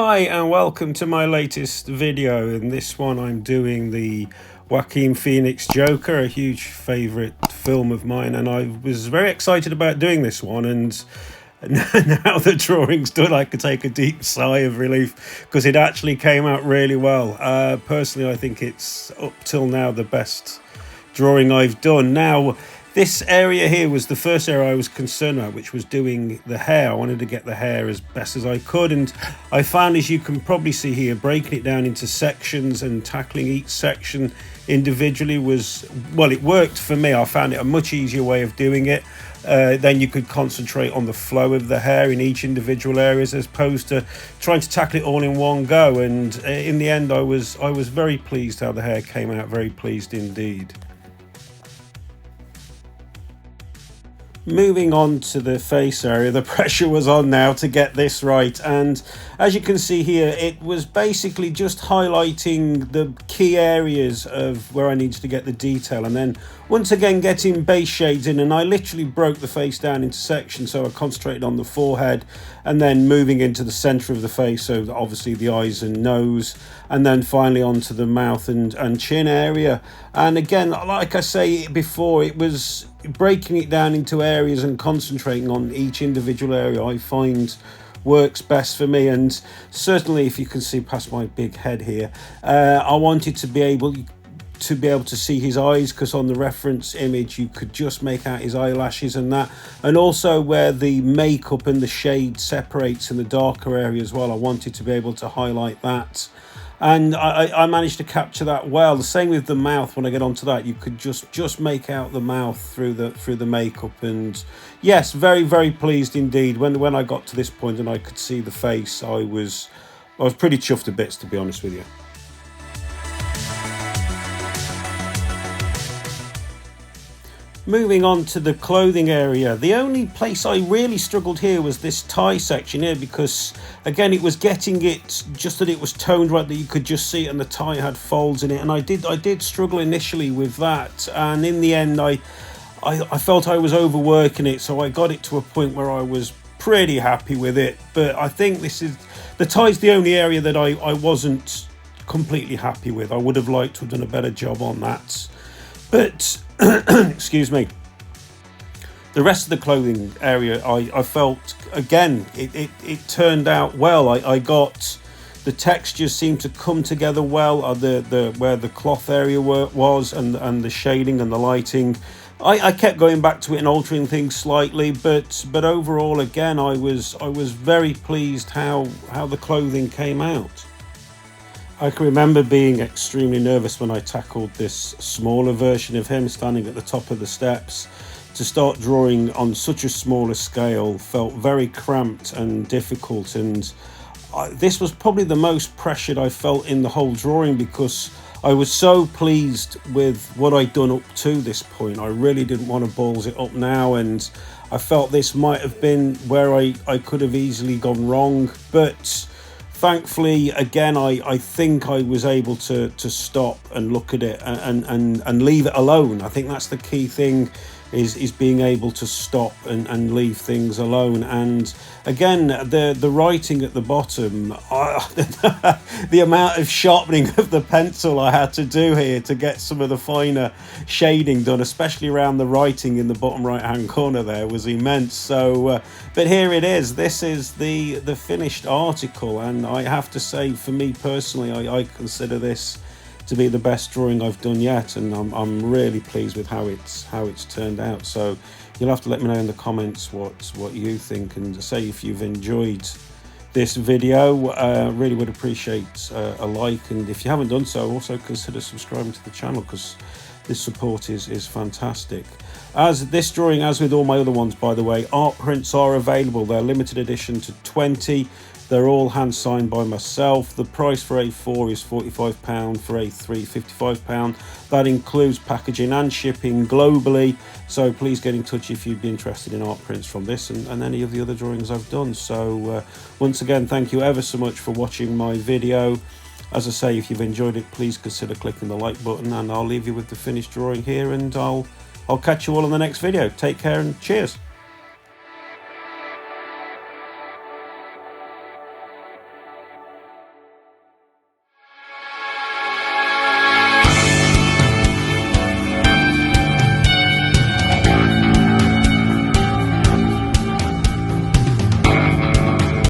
Hi and welcome to my latest video. In this one I'm doing the Joaquin Phoenix Joker, a huge favourite film of mine, and I was very excited about doing this one, and now the drawing's done I could take a deep sigh of relief because it actually came out really well. Personally I think it's up till now the best drawing I've done. Now this area here was the first area I was concerned about, which was doing the hair. I wanted to get the hair as best as I could, and I found, as you can probably see here, breaking it down into sections and tackling each section individually was, well, it worked for me. I found it a much easier way of doing it. Then you could concentrate on the flow of the hair in each individual areas as opposed to trying to tackle it all in one go. And in the end I was very pleased how the hair came out, very pleased indeed. Moving on to the face area, the pressure was on now to get this right, and as you can see here, it was basically just highlighting the key areas of where I needed to get the detail, and then once again getting base shades in, and I literally broke the face down into sections, so I concentrated on the forehead and then moving into the center of the face, so obviously the eyes and nose, and then finally onto the mouth and chin area. And again, like I say before, it was breaking it down into areas and concentrating on each individual area I find works best for me. And certainly, if you can see past my big head here, I wanted to be able to see his eyes, because on the reference image you could just make out his eyelashes and that, and also where the makeup and the shade separates in the darker area as well. I wanted to be able to highlight that, and I managed to capture that well. The same with the mouth. When I get onto that, you could just make out the mouth through the makeup. And yes, very pleased indeed. When I got to this point and I could see the face, I was pretty chuffed to bits, to be honest with you. Moving on to the clothing area, the only place I really struggled here was this tie section here, because again it was getting it just that it was toned right, that you could just see it, and the tie had folds in it, and I did struggle initially with that, and in the end I felt I was overworking it, so I got it to a point where I was pretty happy with it. But I think the tie's the only area that I wasn't completely happy with. I would have liked to have done a better job on that, but excuse me, the rest of the clothing area I felt, again, it turned out well. I got the textures seemed to come together well, where the cloth area was, and the shading and the lighting. I kept going back to it and altering things slightly, but overall, again, I was very pleased how the clothing came out. I can remember being extremely nervous when I tackled this smaller version of him standing at the top of the steps. To start drawing on such a smaller scale felt very cramped and difficult, and this was probably the most pressured I felt in the whole drawing, because I was so pleased with what I'd done up to this point. I really didn't want to balls it up now, and I felt this might have been where I could have easily gone wrong, but thankfully, again, I think I was able to stop and look at it and leave it alone. I think that's the key thing, is being able to stop and leave things alone. And again, the writing at the bottom, the amount of sharpening of the pencil I had to do here to get some of the finer shading done, especially around the writing in the bottom right hand corner there, was immense. So but here it is. This is the finished article, and I have to say, for me personally, I consider this to be the best drawing I've done yet, and I'm really pleased with how it's turned out. So you'll have to let me know in the comments what you think, and say if you've enjoyed this video. Really would appreciate a like, and if you haven't done so, also consider subscribing to the channel, because this support is fantastic. As this drawing, as with all my other ones, by the way, art prints are available. They're limited edition to 20. They're all hand signed by myself. The price for A4 is £45, for A3 £55. That includes packaging and shipping globally. So please get in touch if you'd be interested in art prints from this and any of the other drawings I've done. So once again, thank you ever so much for watching my video. As I say, if you've enjoyed it, please consider clicking the like button, and I'll leave you with the finished drawing here, and I'll catch you all in the next video. Take care and cheers.